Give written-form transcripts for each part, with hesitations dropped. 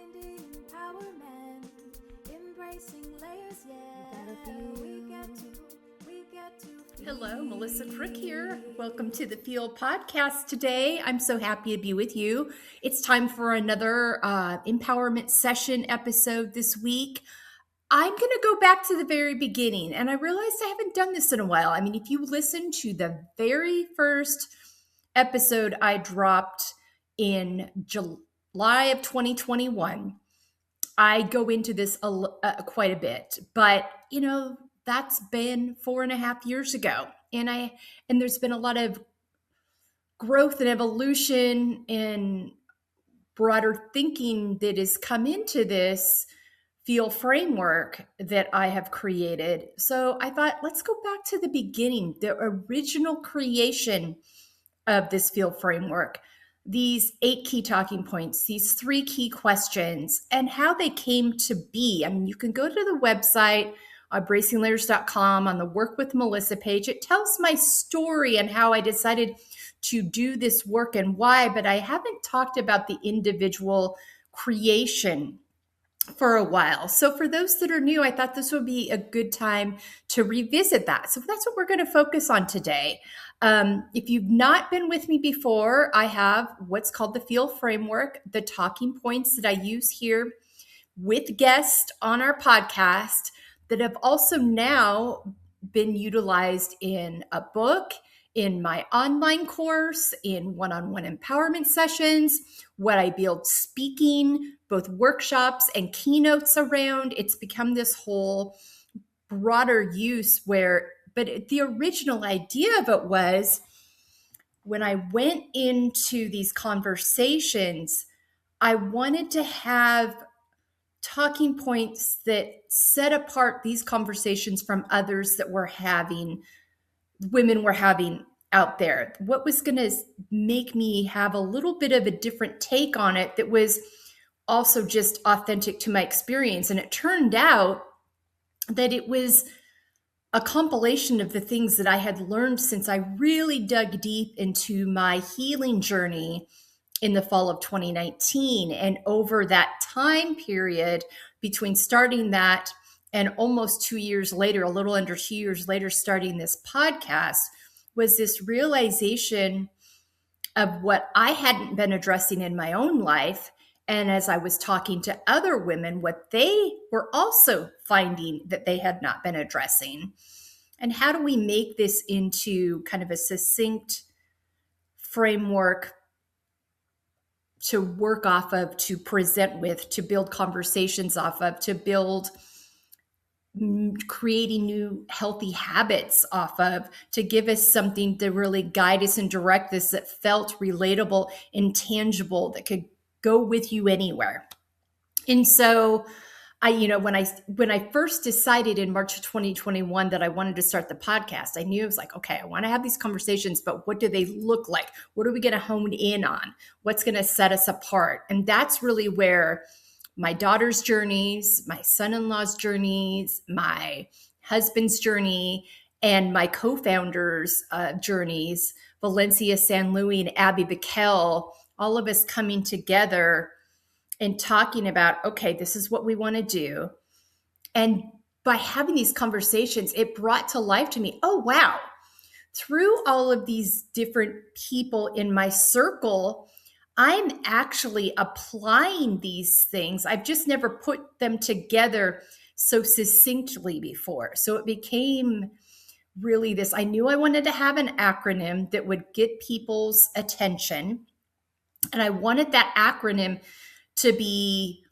Finding empowerment, embracing layers, yeah. We get to Hello, Melissa Crook here. Welcome to the Field Podcast today. I'm so happy to be with you. It's time for another empowerment session episode this week. I'm going to go back to the very beginning, and I realized I haven't done this in a while. I mean, if you listen to the very first episode I dropped in July of 2021, I go into this quite a bit, but that's been 4.5 years ago, and there's been a lot of growth and evolution and broader thinking that has come into this field framework that I have created. So I thought, let's go back to the beginning, the original creation of this field framework, these 8 key talking points, these 3 key questions, and how they came to be. I mean, you can go to the website, bracinglayers.com, on the Work with Melissa page. It tells my story and how I decided to do this work and why, but I haven't talked about the individual creation for a while. So for those that are new, I thought this would be a good time to revisit that. So that's what we're going to focus on today. If you've not been with me before, I have what's called the field framework, the talking points that I use here with guests on our podcast that have also now been utilized in a book, in my online course, in one-on-one empowerment sessions, what I build speaking, both workshops and keynotes around. It's become this whole broader use but the original idea of it was when I went into these conversations, I wanted to have talking points that set apart these conversations from others that women were having out there. What was going to make me have a little bit of a different take on it that was also just authentic to my experience. And it turned out that it was a compilation of the things that I had learned since I really dug deep into my healing journey in the fall of 2019. And over that time period between starting that and almost 2 years later, a little under 2 years later, starting this podcast, was this realization of what I hadn't been addressing in my own life. And as I was talking to other women, what they were also finding that they had not been addressing. And how do we make this into kind of a succinct framework to work off of, to present with, to build conversations off of, to build creating new healthy habits off of, to give us something to really guide us and direct us that felt relatable and tangible, that could go with you anywhere. And so when I first decided in March of 2021 that I wanted to start the podcast, I knew it was like, okay, I want to have these conversations, but what do they look like? What are we going to hone in on? What's going to set us apart? And that's really where my daughter's journeys, my son-in-law's journeys, my husband's journey, and my co-founders' journeys, Valencia, San Luis, and Abby Bekele, all of us coming together and talking about, okay, this is what we want to do. And by having these conversations, it brought to life to me, oh, wow, through all of these different people in my circle, I'm actually applying these things. I've just never put them together so succinctly before. So it became really this, I knew I wanted to have an acronym that would get people's attention. And I wanted that acronym to be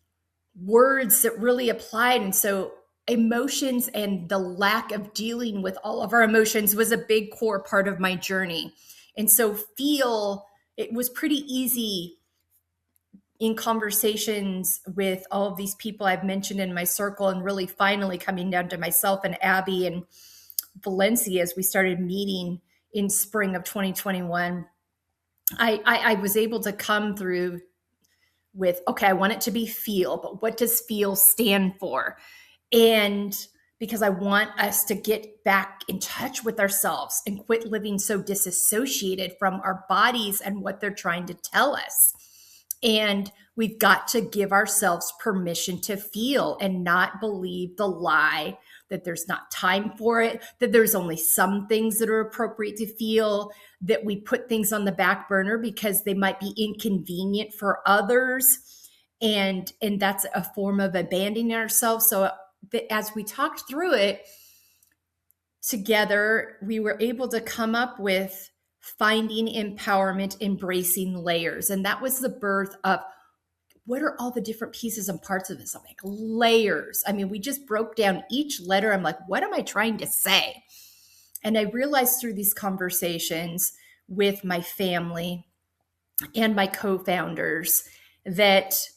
words that really applied. And so emotions and the lack of dealing with all of our emotions was a big core part of my journey. And so it was pretty easy in conversations with all of these people I've mentioned in my circle, and really finally coming down to myself and Abby and Valencia as we started meeting in spring of 2021. I was able to come through with, okay, I want it to be feel, but what does feel stand for? And because I want us to get back in touch with ourselves and quit living so disassociated from our bodies and what they're trying to tell us. And We've got to give ourselves permission to feel and not believe the lie that there's not time for it, that there's only some things that are appropriate to feel, that we put things on the back burner because they might be inconvenient for others. And that's a form of abandoning ourselves. So as we talked through it together, we were able to come up with finding empowerment, embracing layers. And that was the birth of what are all the different pieces and parts of this? I'm like, layers. I mean, we just broke down each letter. I'm like, what am I trying to say? And I realized through these conversations with my family and my co-founders that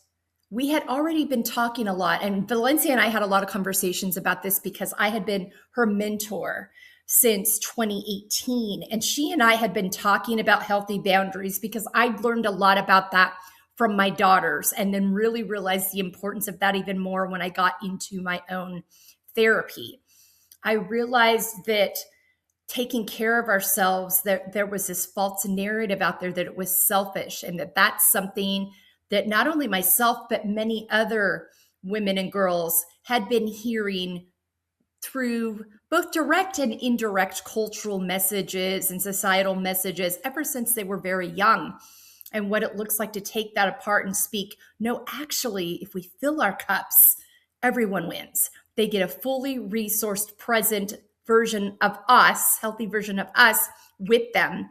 we had already been talking a lot. And Valencia and I had a lot of conversations about this because I had been her mentor since 2018. And she and I had been talking about healthy boundaries because I'd learned a lot about that from my daughters, and then really realized the importance of that even more when I got into my own therapy. I realized that taking care of ourselves, that there was this false narrative out there that it was selfish, and that that's something that not only myself, but many other women and girls had been hearing through both direct and indirect cultural messages and societal messages ever since they were very young. And what it looks like to take that apart and speak, no, actually, if we fill our cups, everyone wins. They get a fully resourced, present version of us, healthy version of us with them.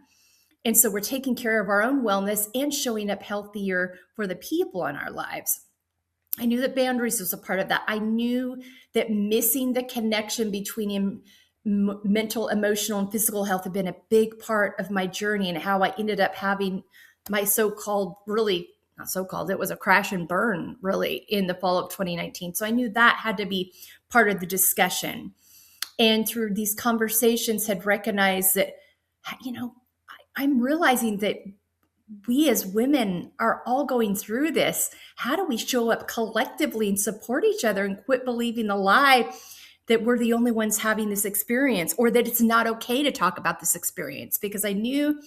And so we're taking care of our own wellness and showing up healthier for the people in our lives. I knew that boundaries was a part of that. I knew that missing the connection between mental, emotional, and physical health had been a big part of my journey, and how I ended up having my so-called, really not so-called, it was a crash and burn really in the fall of 2019. So I knew that had to be part of the discussion. And through these conversations had recognized that, I'm realizing that we as women are all going through this. How do we show up collectively and support each other and quit believing the lie that we're the only ones having this experience, or that it's not okay to talk about this experience? Because I knew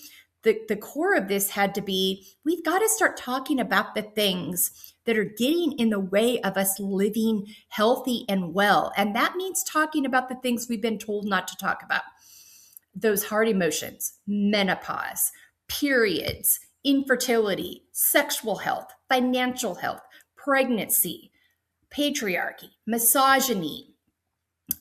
the core of this had to be, we've got to start talking about the things that are getting in the way of us living healthy and well. And that means talking about the things we've been told not to talk about. Those hard emotions, menopause, periods, infertility, sexual health, financial health, pregnancy, patriarchy, misogyny,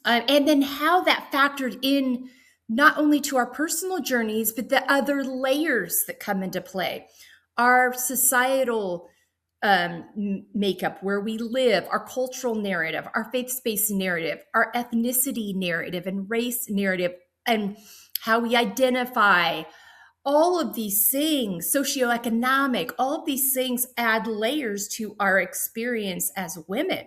and then how that factored in not only to our personal journeys, but the other layers that come into play. Our societal makeup, where we live, our cultural narrative, our faith-based narrative, our ethnicity narrative and race narrative, and how we identify. All of these things, socioeconomic, all of these things add layers to our experience as women.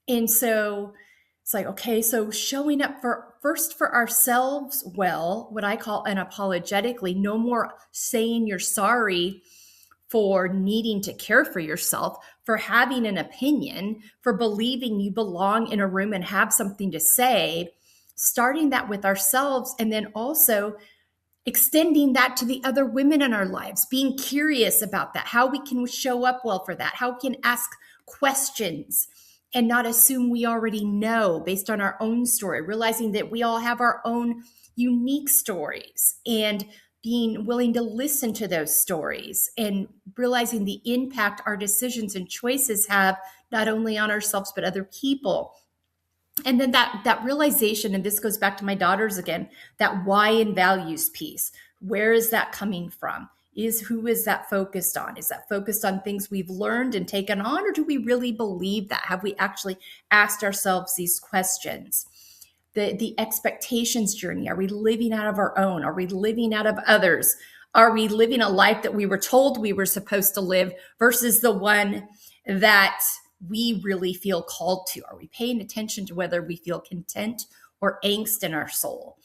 And so it's like, okay, so showing up first for ourselves well, what I call unapologetically, no more saying you're sorry for needing to care for yourself, for having an opinion, for believing you belong in a room and have something to say, starting that with ourselves, and then also extending that to the other women in our lives, being curious about that, how we can show up well for that, how we can ask questions and not assume we already know based on our own story, realizing that we all have our own unique stories, and being willing to listen to those stories and realizing the impact our decisions and choices have not only on ourselves, but other people. And then that realization, and this goes back to my daughters again, that why and values piece. Where is that coming from? Who is that focused on? Is that focused on things we've learned and taken on, or do we really believe that? Have we actually asked ourselves these questions? The expectations journey, are we living out of our own? Are we living out of others? Are we living a life that we were told we were supposed to live versus the one that we really feel called to? Are we paying attention to whether we feel content or angst in our soul?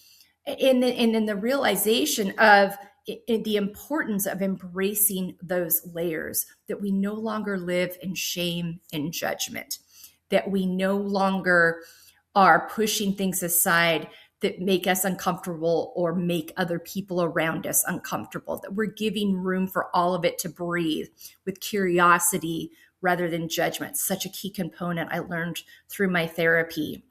And then the realization of the importance of embracing those layers, that we no longer live in shame and judgment, that we no longer are pushing things aside that make us uncomfortable or make other people around us uncomfortable, that we're giving room for all of it to breathe with curiosity rather than judgment. Such a key component I learned through my therapy.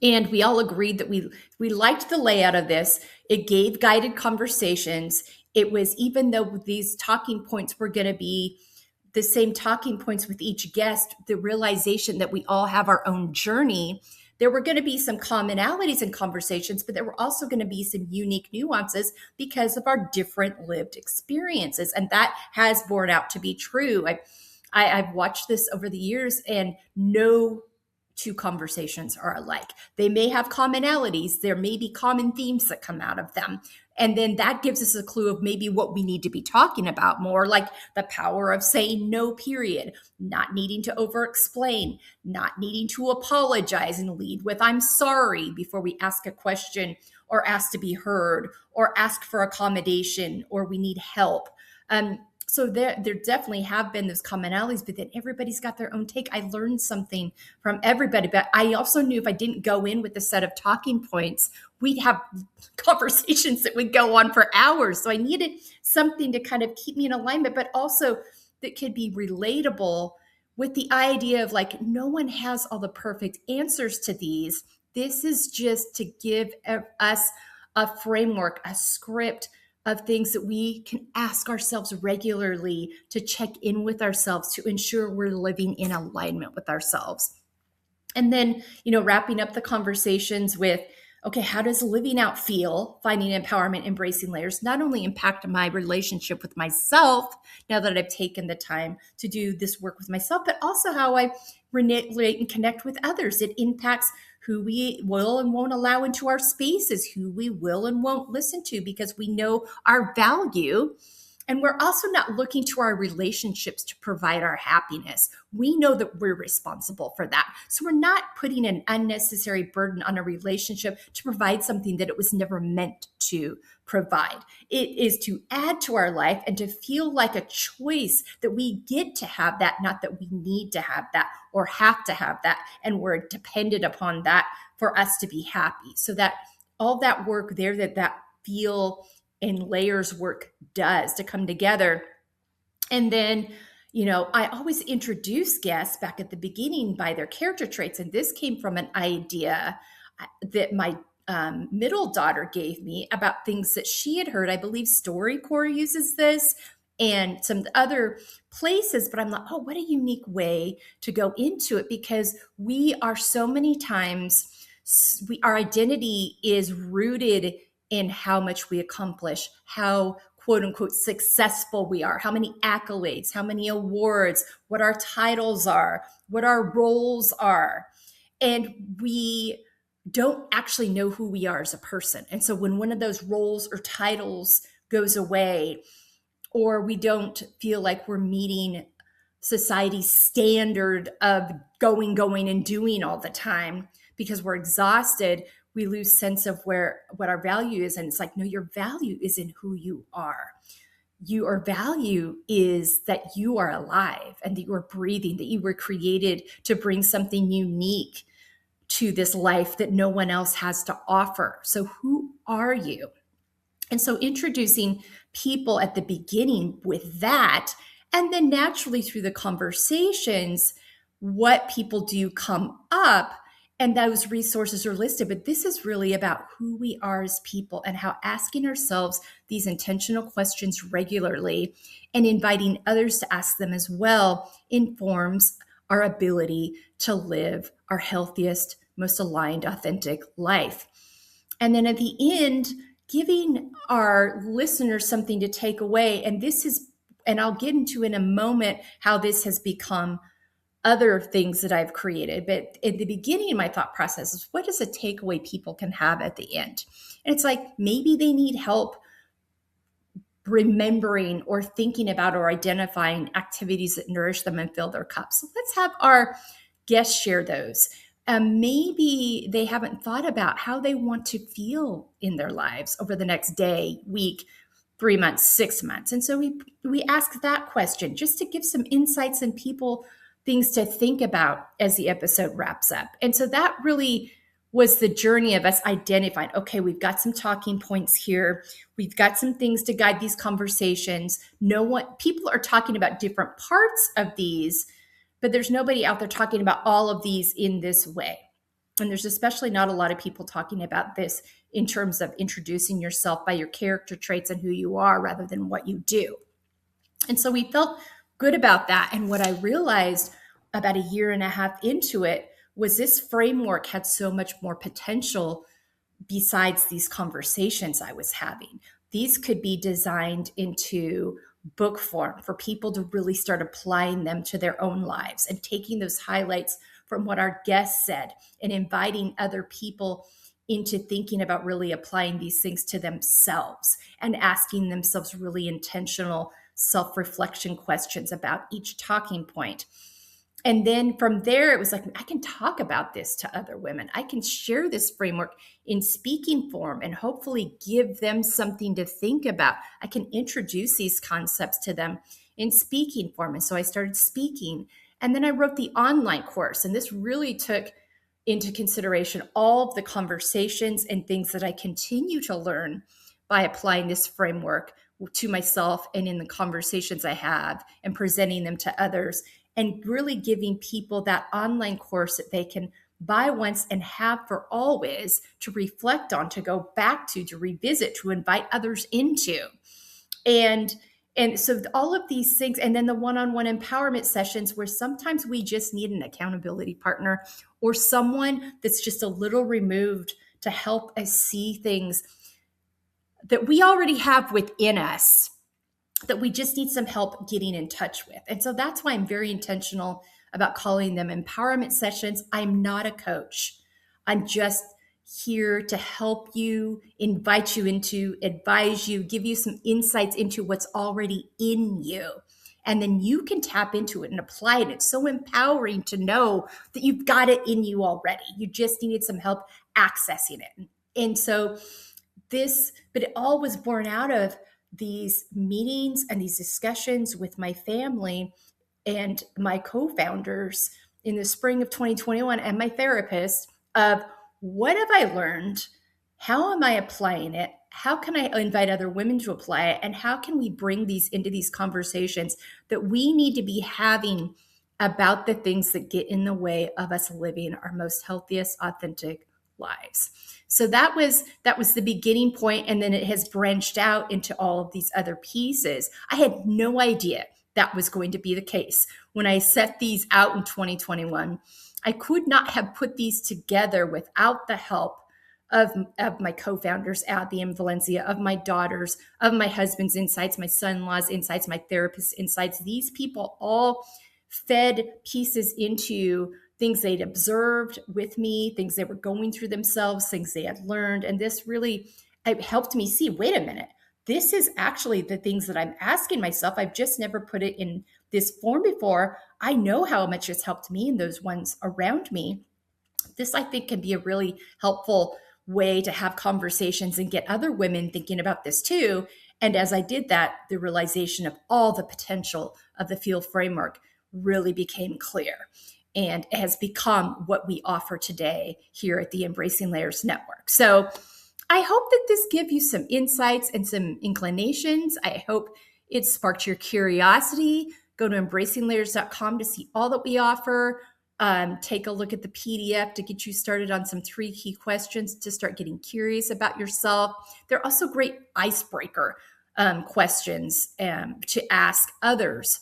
And we all agreed that we liked the layout of this. It gave guided conversations. It was, even though these talking points were going to be the same talking points with each guest, the realization that we all have our own journey. There were going to be some commonalities in conversations, but there were also going to be some unique nuances because of our different lived experiences. And that has borne out to be true. I've watched this over the years, and no two conversations are alike. They may have commonalities. There may be common themes that come out of them. And then that gives us a clue of maybe what we need to be talking about more, like the power of saying no, period, not needing to over-explain, not needing to apologize and lead with "I'm sorry" before we ask a question or ask to be heard or ask for accommodation or we need help. So there definitely have been those commonalities, but then everybody's got their own take. I learned something from everybody, but I also knew if I didn't go in with a set of talking points, we'd have conversations that would go on for hours. So I needed something to kind of keep me in alignment, but also that could be relatable with the idea of like, no one has all the perfect answers to these. This is just to give us a framework, a script of things that we can ask ourselves regularly to check in with ourselves to ensure we're living in alignment with ourselves. And then, wrapping up the conversations with, okay, how does living out feel? Finding empowerment, embracing layers, not only impact my relationship with myself now that I've taken the time to do this work with myself, but also how I relate and connect with others. It impacts who we will and won't allow into our spaces, who we will and won't listen to, because we know our value. And we're also not looking to our relationships to provide our happiness. We know that we're responsible for that. So we're not putting an unnecessary burden on a relationship to provide something that it was never meant to provide. It is to add to our life and to feel like a choice that we get to have that, not that we need to have that or have to have that. And we're dependent upon that for us to be happy. So that all that work there, that feel and layers work does to come together. And then, I always introduce guests back at the beginning by their character traits. And this came from an idea that my middle daughter gave me about things that she had heard. I believe StoryCorps uses this and some other places, but I'm like, oh, what a unique way to go into it, because we are so many times, our identity is rooted in how much we accomplish, how quote unquote successful we are, how many accolades, how many awards, what our titles are, what our roles are. And we don't actually know who we are as a person. And so when one of those roles or titles goes away, or we don't feel like we're meeting society's standard of going and doing all the time because we're exhausted, we lose sense of what our value is. And it's like, no, your value is in who you are. Your value is that you are alive and that you are breathing, that you were created to bring something unique to this life that no one else has to offer. So who are you? And so introducing people at the beginning with that, and then naturally through the conversations, what people do come up, and those resources are listed. But this is really about who we are as people and how asking ourselves these intentional questions regularly and inviting others to ask them as well informs our ability to live our healthiest, most aligned, authentic life. And then at the end, giving our listeners something to take away. And I'll get into in a moment how this has become other things that I've created. But at the beginning of my thought process is, what is a takeaway people can have at the end? And it's like, maybe they need help remembering or thinking about or identifying activities that nourish them and fill their cups. So let's have our guests share those. Maybe they haven't thought about how they want to feel in their lives over the next day, week, 3 months, 6 months. And so we ask that question just to give some insights and people things to think about as the episode wraps up. And so that really was the journey of us identifying, okay, we've got some talking points here. We've got some things to guide these conversations. People are talking about different parts of these, but there's nobody out there talking about all of these in this way. And there's especially not a lot of people talking about this in terms of introducing yourself by your character traits and who you are rather than what you do. And so we felt good about that. And what I realized about a year and a half into it was this framework had so much more potential besides these conversations I was having. These could be designed into book form for people to really start applying them to their own lives and taking those highlights from what our guests said and inviting other people into thinking about really applying these things to themselves and asking themselves really intentional self-reflection questions about each talking point. And then from there, it was like, I can talk about this to other women. I can share this framework in speaking form and hopefully give them something to think about. I can introduce these concepts to them in speaking form. And so I started speaking. And then I wrote the online course. And this really took into consideration all of the conversations and things that I continue to learn by applying this framework to myself and in the conversations I have and presenting them to others, and really giving people that online course that they can buy once and have for always to reflect on, to go back to revisit, to invite others into. And so all of these things, and then the one-on-one empowerment sessions where sometimes we just need an accountability partner or someone that's just a little removed to help us see things that we already have within us that we just need some help getting in touch with. And so that's why I'm very intentional about calling them empowerment sessions. I'm not a coach. I'm just here to help you, invite you into, advise you, give you some insights into what's already in you. And then you can tap into it and apply it. It's so empowering to know that you've got it in you already. You just needed some help accessing it. And so but it all was born out of these meetings and these discussions with my family and my co-founders in the spring of 2021 and my therapist of what have I learned? How am I applying it? How can I invite other women to apply it? And how can we bring these into these conversations that we need to be having about the things that get in the way of us living our most healthiest, authentic lives? So that was the beginning point, and then it has branched out into all of these other pieces. I had no idea that was going to be the case. When I set these out in 2021, I could not have put these together without the help of my co-founders, Abby and Valencia, of my daughters, of my husband's insights, my son-in-law's insights, my therapist's insights. These people all fed pieces into things they'd observed with me, things they were going through themselves, things they had learned. And this really helped me see, wait a minute, this is actually the things that I'm asking myself. I've just never put it in this form before. I know how much it's helped me and those ones around me. This, I think, can be a really helpful way to have conversations and get other women thinking about this too. And as I did that, the realization of all the potential of the FEEL framework really became clear. And it has become what we offer today here at the Embracing Layers Network. So I hope that this gives you some insights and some inclinations. I hope it sparked your curiosity. Go to embracinglayers.com to see all that we offer. Take a look at the PDF to get you started on some 3 key questions to start getting curious about yourself. They're also great icebreaker questions to ask others.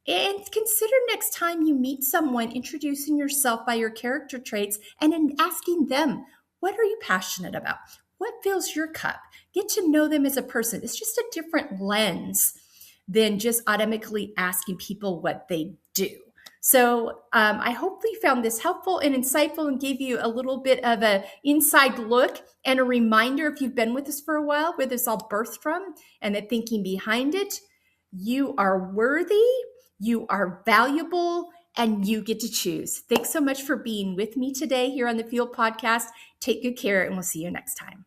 And consider next time you meet someone introducing yourself by your character traits and then asking them, what are you passionate about? What fills your cup? Get to know them as a person. It's just a different lens than just automatically asking people what they do. So I hopefully found this helpful and insightful and gave you a little bit of an inside look and a reminder, if you've been with us for a while, where this all birthed from and the thinking behind it. You are worthy. You are valuable, and you get to choose. Thanks so much for being with me today here on the FEEL podcast. Take good care, and we'll see you next time.